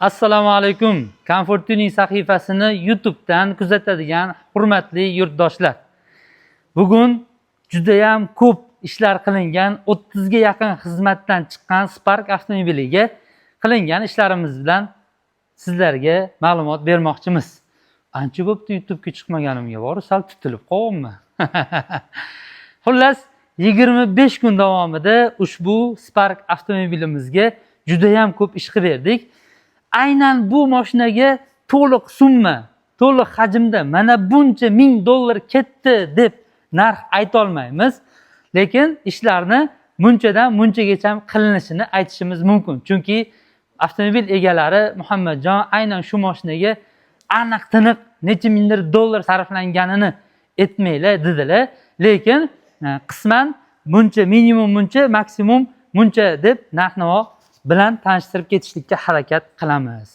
Assalomu alaykum. Comfort Tuning sahifasini YouTube'dan kuzatadigan hurmatli yurtdoshlar. Bugun juda ham ko'p ishlar qilingan 30 ga yaqin xizmatdan chiqqan Spark avtomobiliga qilingan ishlarimiz bilan sizlarga ma'lumot bermoqchimiz. Ancha bo'pti YouTube'ga chiqmaganimga bor, sal tutilib qolganman. Xullas, 25 kun davomida ushbu Spark avtomobilimizga juda ham ko'p ish qilib berdik. Aynan bu mashinaga to'liq summa, to'liq hajmda mana buncha $1000 ketdi deb narx ayta olmaymiz. Lekin ishlarni munchadan munchagacha qilinishini aytishimiz mumkin. Chunki avtomobil egalari Muhammadjon aynan shu mashinaga aniq tiniq necha $1000 sarflanganini aytmaylar dedilar. Lekin qisman muncha, minimum muncha, maksimum muncha deb narx-navo bilan tanishtirib ketishlikka harakat qilamiz.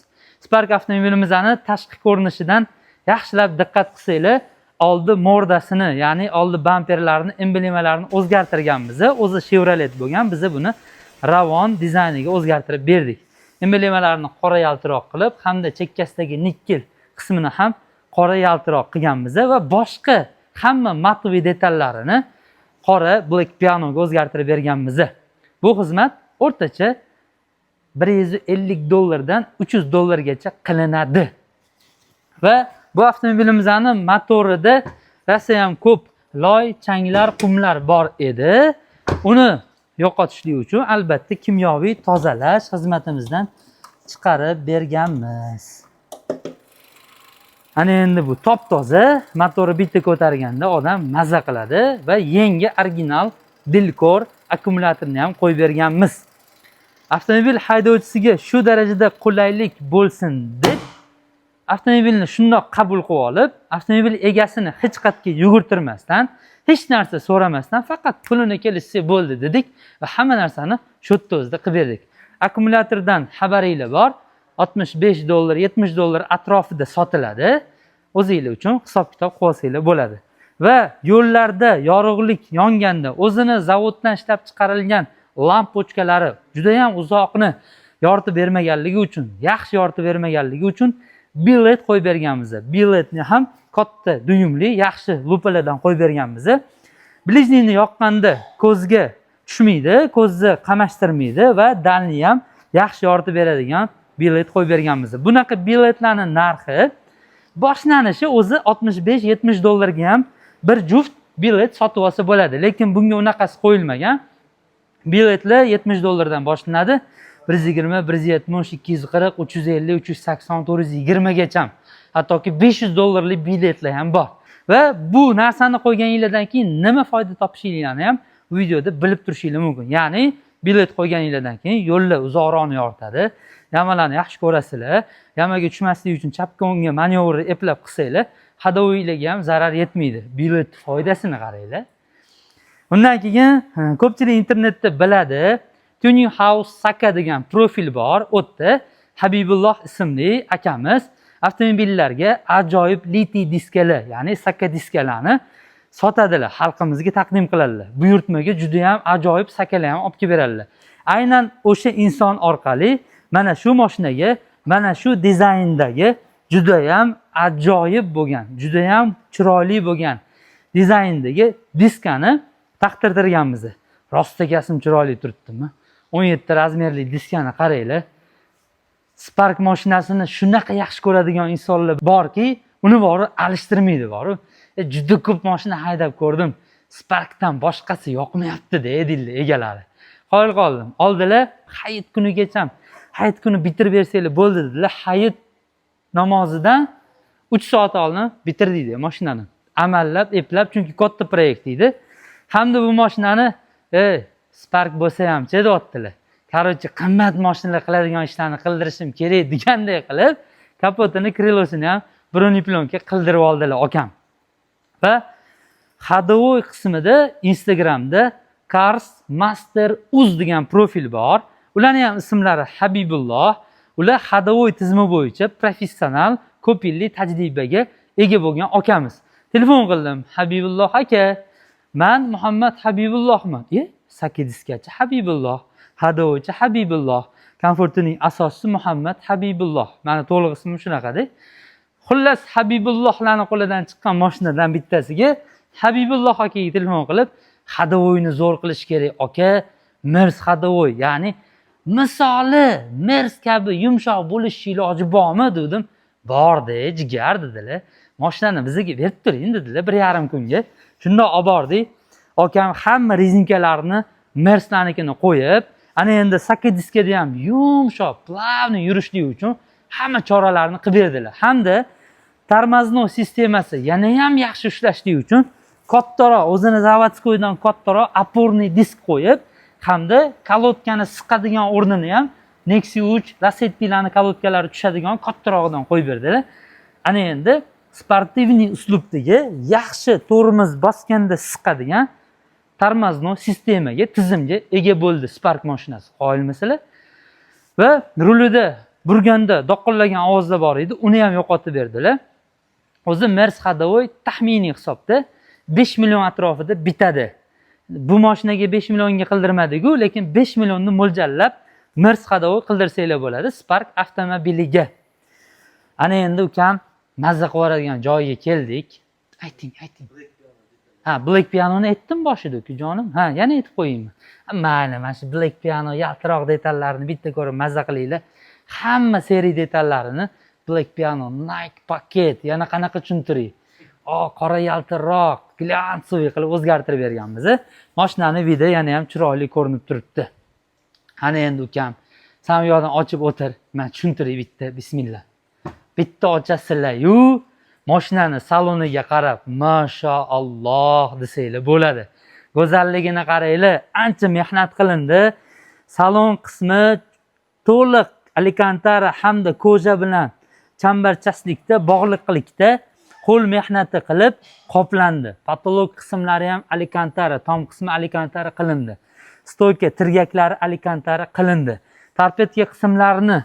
Spark avtomobilimizni tashqi ko'rinishidan yaxshilab diqqat qilsanglar, oldi mordasini, ya'ni oldi bamperlarini, emblemalarini o'zgartirganmiz. O'zi Chevrolet bo'lgan, biz buni Ravon dizayniga o'zgartirib berdik. Emblemalarini qora yaltiroq qilib, hamda chekkasidagi nikkel qismini ham qora yaltiroq qilganmiz va boshqa hamma matoviy detallarini qora black pianoga o'zgartirib berganmiz. Bu xizmat o'rtacha $150 dan $300 gacha qilinadi. Va bu avtomobilimizning motorida rosa ham ko'p loy, changlar, qumlar bor edi. Uni yo'qotishlik uchun albatta kimyoviy tozalash xizmatimizdan chiqarib berganmiz. Ana endi bu top-toza, motori bitta ko'targanda odam mazza qiladi va yangi original Dilkor akkumulyatorni ham qo'yib berganmiz. Avtomobil haydovchisiga shu darajada qulaylik bo'lsin deb avtomobilni shundoq qabul qilib olib, avtomobil egasini hech qayerga yugurtirmasdan, hech narsa so'ramasdan faqat pulini kelishsa bo'ldi dedik va hamma narsani shu yerda o'zida qilib berdik. Akkumulyatordan xabaringiz bor, $65, $70 atrofida sotiladi. O'zingizlar uchun hisob-kitob qilib olsanglar bo'ladi. Va yo'llarda yorug'lik yonganda o'zini zavoddan ishlab chiqarilgan lampochkalari juda ham uzoqni yoritib bermaganligi uchun, yaxshi yoritib bermaganligi uchun billet qo'yib berganmiz. Billetni ham katta duyumli, yaxshi lupalardan qo'yib berganmiz. Blижнийni yoqqanda ko'zga tushmaydi, ko'zni qamashtirmaydi va dalni ham yaxshi yoritib beradigan billet qo'yib berganmiz. Bunaqa billetlarning narxi boshlanishi o'zi $65-70 ga ham bir juft billet sotib olsa bo'ladi. Lekin bunga unaqasi qo'yilmagan. Biletlar $70 dan boshlanadi. 120, 170, 240, 350, 380, 420 gacha. Hattoki $500 biletlar ham bor. Va bu narsani qo'yganingizdan keyin nima foyda topishingizni ham videoda bilib turishingiz mumkin. Ya'ni bilet qo'yganingizdan keyin yo'llar uzoqroqni yoritadi. Yamalarni yaxshi ko'rasizlar. Yamaga tushmaslik uchun chapga o'ngga manyovrni eplab qilsanglar, haydovchilarga ham zarar yetmaydi. Bilet foydasini qaranglar. Undan keyin ko'pchilik internetda biladi, Tuning House Saka degan profil bor. O'tda Habibulloh ismli akamiz avtomobillarga ajoyib litiy diskalar, ya'ni Saka diskalarni sotadilar, xalqimizga taqdim qiladilar. Buyurtmaga juda ham ajoyib Sakalar ham olib kelib beradilar. Aynan o'sha inson orqali mana shu mashinaga, mana shu dizayndagi juda ham ajoyib bo'lgan, juda ham chiroyli bo'lgan dizayndagi diskani taqdirtirganmiz. Rostagasim chiroyli turibdimi? 17 razmerli diskani qaranglar. Spark mashinasini shunaqa yaxshi ko'radigan insonlar borki, uni bori alishtirmaydi boru. Juda ko'p mashina haydab ko'rdim. Sparkdan boshqasi yoqmayapti deydilar egalari. Qoyil qoldim. Oldilar hayit kunigacha, hayit kuni bitirib bersanglar bo'ldi dedilar. Hayit namozidan 3 soat oldin bitirdik mashinani. Amallab, eplab, chunki katta proyekt edi. Hamda bu mashinani Spark bo'lsa hamchi deyaptilar. Qarochi qimmat mashinalar qiladigan ishlarni qildirishim kerak deganday qilib, kapotini, krilosini ham broneplyonka qildirib oldilar akam. Va Hadovoy qismida Instagramda Cars Master Uz degan profil bor. Ularning ham ismlari Habibulloh. Ular Hadovoy tizimi bo'yicha professional, ko'p yillik tajribaga ega bo'lgan akamiz. Telefon qildim. Habibulloh aka, men Muhammad Habibullohman. Saka diskachi Habibulloh, haydovchi Habibulloh. Komfortining asoschisi Muhammad Habibulloh. Mani to'liq ismim shunaqada. Xullas Habibullohlarning qo'lidan chiqqan mashinadan bittasiga Habibulloh akaga telefon qilib, hadovoyni zo'r qilish kerak aka, Mers hadovoy, ya'ni misoli Mers kabi yumshoq bo'lish iloji bormi dedim. Bordi, jigar dedilar. Mashinani bizga berib turing dedilar 1,5 kunga. Shunda olib bordik. Akam hamma rezinkalarni Merslarnikini qo'yib, ana endi sakadiskada ham yumshoq, plavni yurishlik uchun hamma choralarni qilib berdilar. Hamda tormoznov sistemasi yana ham yaxshi ishlashlik uchun kattaroq, o'zini zavodskoydan kattaroq oporniy disk qo'yib, hamda kalotkani siqadigan o'rnini ham Nexi 3 Lasettilarning kalotkalari tushadigan kattarog'idan qo'yib berdilar. Ana endi sportivniy uslubdagi yaxshi tormoz bosganda siqadigan tormoznov sistemaga, tizimga ega bo'ldi Spark mashinasi. Qoyilmisizlar? Va rulida burganda doqillagan ovozlar bor edi, uni ham yo'qotib berdilar. O'zi Mers hadovoy taxminiy hisobda 5 million atrofida bitadi. Bu mashinaga 5 millionga qildirmadiku, lekin 5 millionni mo'ljallab Mers hadovoy qildirsanglar bo'ladi Spark avtomobiliga. Ana endi ukam mazza qiladigan joyiga keldik. Ayting. Ha, Black Piano'ni aytdim boshida ukajonim. Ha, yana aytib qo'yaymi? Mayli, mana shu Black Piano yaltiroq detallarni bitta ko'rib mazza qilinglar. Hamma seriya detallarini Black Piano, Nike paket, yana qanaqa tushuntiring. Qora yaltiroq, glyansoviy qilib o'zgartirib berganmiz. Mashinani video yana ham chiroyli ko'rinib turibdi. Ana endi ukam, sen bu yoqdan ochib o'tir, men tushuntiray bitta, bismillah. Bitta ochasizlar-yu, mashinani saloniga qarab, mashaalloh desanglar bo'ladi. Go'zalligini qaranglar, ancha mehnat qilindi. Salon qismi to'liq Alcantara hamda koja bilan chambarchaslikda, bog'liqlikda qo'l mehnati qilib qoplandi. Patolog qismlari ham Alcantara, tom qismi Alcantara qilindi. Stoyka tirgaklari Alcantara qilindi. Tarpetka qismlarini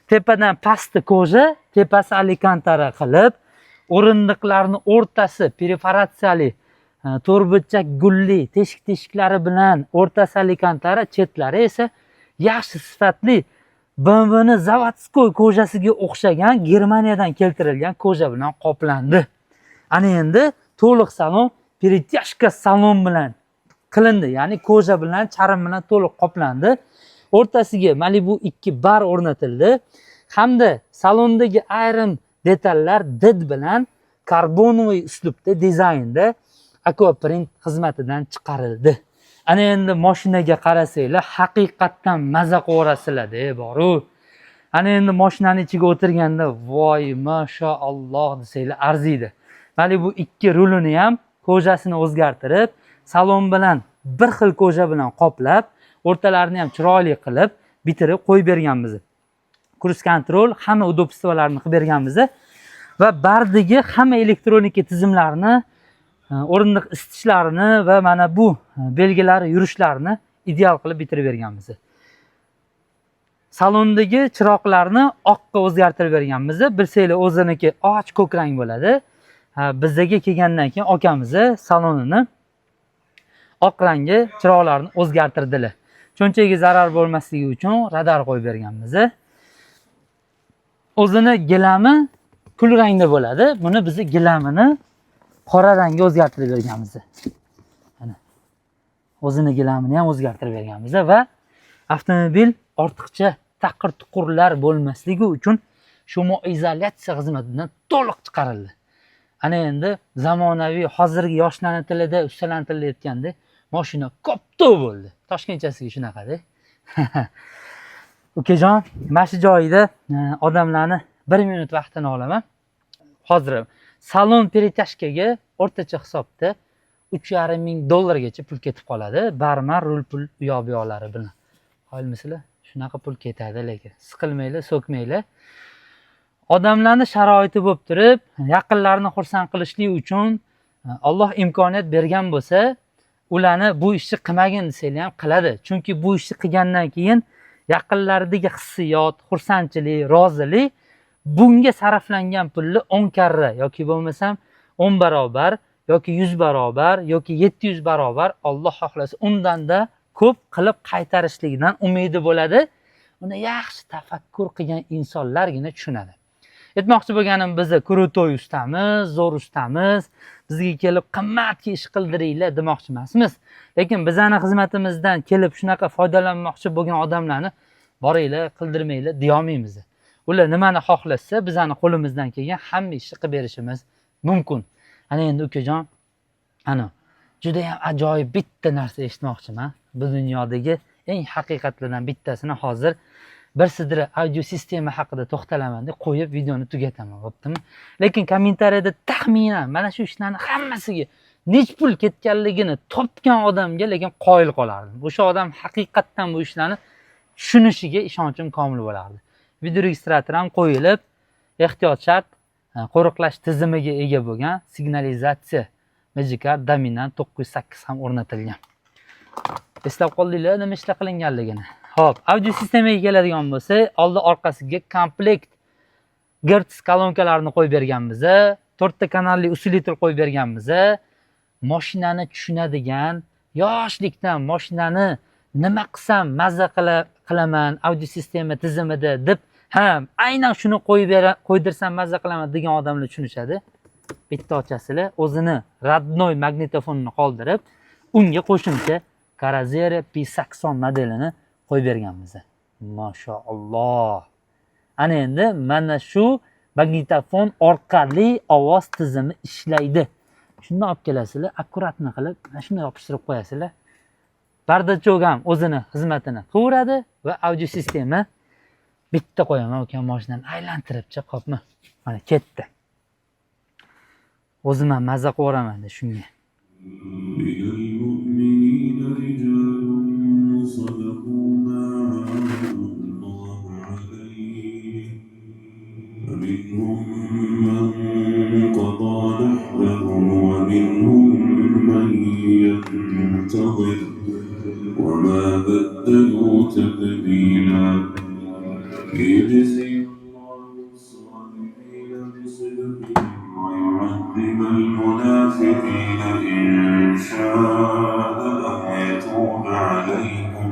tepadan pasti koja, tepasi Alcantara qilib, o'rindiqlarning o'rtasi perforatsiyali, to'rtburchak gulli teshik-teshiklari bilan o'rtasi Alcantara, chetlari esa yaxshi sifatli BMWni zavodskoy kojasiga o'xshagan Germaniyadan keltirilgan koja bilan qoplandi. Ana endi to'liq salon перетяжка salon bilan qilindi, ya'ni koja bilan, charm bilan to'liq qoplandi. O'rtasiga Malibu 2 bar o'rnatildi hamda salondagi ayrim detallar did bilan karbonoviy uslubda dizaynda aquaprint xizmatidan chiqarildi. Ana endi mashinaga qarasanglar, haqiqatdan maza qo'rasizlar-da, boru. Ana endi mashinaning ichiga o'tirganda, voy, mashaalloh desanglar arziydi. Malibu 2 rulini ham kojasini o'zgartirib, salon bilan bir xil koja bilan qoplab, o'rtalarini ham chiroyli qilib bitirib qo'yib berganmiz. Cruise control, hamma udobstvolarni qilib berganmiz va bardagi hamma elektronika tizimlarini, o'rindiq isitishlarini va mana bu belgilari yurishlarini ideal qilib bitirib berganmiz. Salondagi chiroqlarni oqqa o'zgartirib berganmiz. Bilsanglar, o'ziniki och ko'k rang bo'ladi. Bizga kelgandan keyin akamiz salonini oq rangi chiroqlarni o'zgartirdilar. Cho'nchagiga zarar bo'lmasligi uchun radar qo'yib berganmiz. O'zini gilami kul rangda bo'ladi. Buni biz gilamini qora rangga o'zgartirib berganmiz. Mana o'zini gilamini ham o'zgartirib berganmiz va avtomobil ortiqcha taqir-tuqurlar bo'lmasligi uchun shumoizolyatsiya xizmatidan to'liq chiqarildi. Ana endi zamonaviy hozirgi yoshlarning tilida ustalantilayotganda mashina kopto bo'ldi. Toshkentchasiga shunaqada. Ukajon, mana shu joyida odamlarni 1 minut vaqtini olaman. Hozir salon перетяжкаga o'rtacha hisobda $3,500 pul ketib qoladi. Barmar rul pul u yoq bu yoqlari bilan. Qo'yilmisizlar? Shunaqa pul ketadi, lekin siqilmaylar, so'kmaylar. Odamlarning sharoiti bo'lib turib, yaqinlarini xursand qilishlik uchun Alloh imkoniyat bergan bo'lsa, ularni bu ishni qilmagin desanglar ham qiladi. Chunki bu ishni qilgandan keyin yaqinlaridagi hissiyot, xursandchilik, rozilik bunga sarflangan pulni 10 karra yoki bo'lmasam 10 barobar yoki 100 barobar yoki 700 barobar Alloh xohlasa undanda ko'p qilib qaytarishligidan umidi bo'ladi. uni yaxshi tafakkur qilgan insonlargina tushunadi. Aytmoqchi bo'lganim, biz krutoy ustamiz, zo'r ustamiz, bizga kelib qimmatga ish qildiringlar demoqchi emasmiz. Lekin bizning xizmatimizdan kelib shunaqa foydalanmoqchi bo'lgan odamlarni boringlar, qildirmanglar deya olmaymiz. Ular nimani xohlasa, bizning qo'limizdan kelgan hamma ishni qilib berishimiz mumkin. Ana endi ukajon, ana juda ham ajoyib bitta narsa eshitmoqchiman. Bu dunyodagi eng haqiqatlardan bittasini hozir bir sidra audio sistema haqida to'xtalaman deb qo'yib videoni tugataman, bo'ptimi? Lekin kommentariyada taxminan mana shu ishlarning hammasiga nech pul ketganligini topgan odamga lekin qoyil qolardim. O'sha odam haqiqatdan bu ishlarni tushunishiga ishonchim komil bo'lardi. Video registrator ham qo'yilib, ehtiyot shart qo'riqlash tizimiga ega bo'lgan signalizatsiya Magikarp dominant 908 ham o'rnatilgan. Eslab qoldinglar nima ishlar qilinganligini. Xo'p, audio sistemaga keladigan bo'lsa, oldi orqasiga komplekt Hertz kolonkalarni qo'yib berganmiz. 4 ta kanalli oscillator qo'yib berganmiz. Mashinani tushunadigan, yoshlikdan mashinani nima qilsam mazza qilaman audio sistema tizimida deb, aynan shuni qo'ydirsam mazza qilaman degan odamlar tushunishadi. Bitta ochasizlar, o'zini radnoy magnitofonni qoldirib, unga qo'shimcha Karazera P80 modelini qo'yib berganmiz. Mashalloh. Ana endi mana shu magnitofon orqali ovoz tizimi ishlaydi. Shunday olib kelasizlar, akkuratni qilib, mana shunday yopishtirib qo'yasizlar. Bardachok ham o'zini xizmatini qilaveradi va audio sistema bitta qo'yaman, o'kan mashinani aylantiribcha qopmi. Mana ketdi. O'zim ham mazza qilaman de shunga. ومنهم من قضى نحبه ومنهم من ينتظر وما بدلوا تبديلا ليجزي الله الصادقين بصدقهم ويعذب المنافقين إن شاء أو يتوب عليهم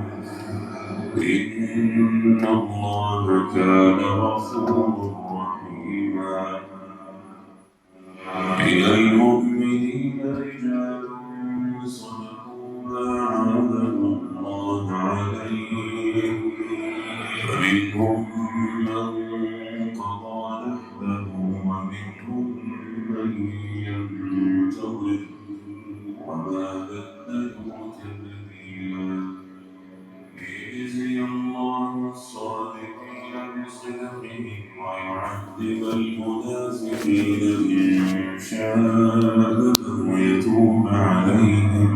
إن الله كان غفورا رحيما من المؤمنين رجال صدقوا ما عاهدوا الله عليه فمنهم من قضى نحبه ومنهم من ينتظر وما بدلوا تبديلا ليجزي الله الصادقين بصدقهم ويعذب المنافقين إن شاء ويتوب عليهم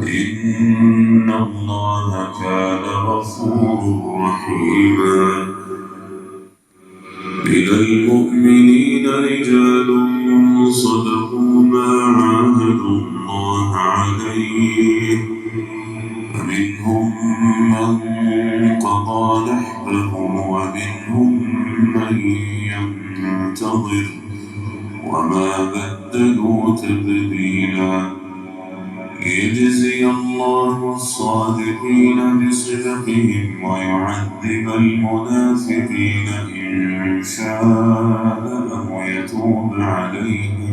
إن الله كان غفورا رحيما من المؤمنين رجال صدقوا ما عاهدوا الله عليه فمنهم من قضى نحبه ومنهم من ينتظر وما بدلوا تبديلا ليجزي الله الصادقين بصدقهم ويعذب المنافقين إن شاء ويتوب عليهم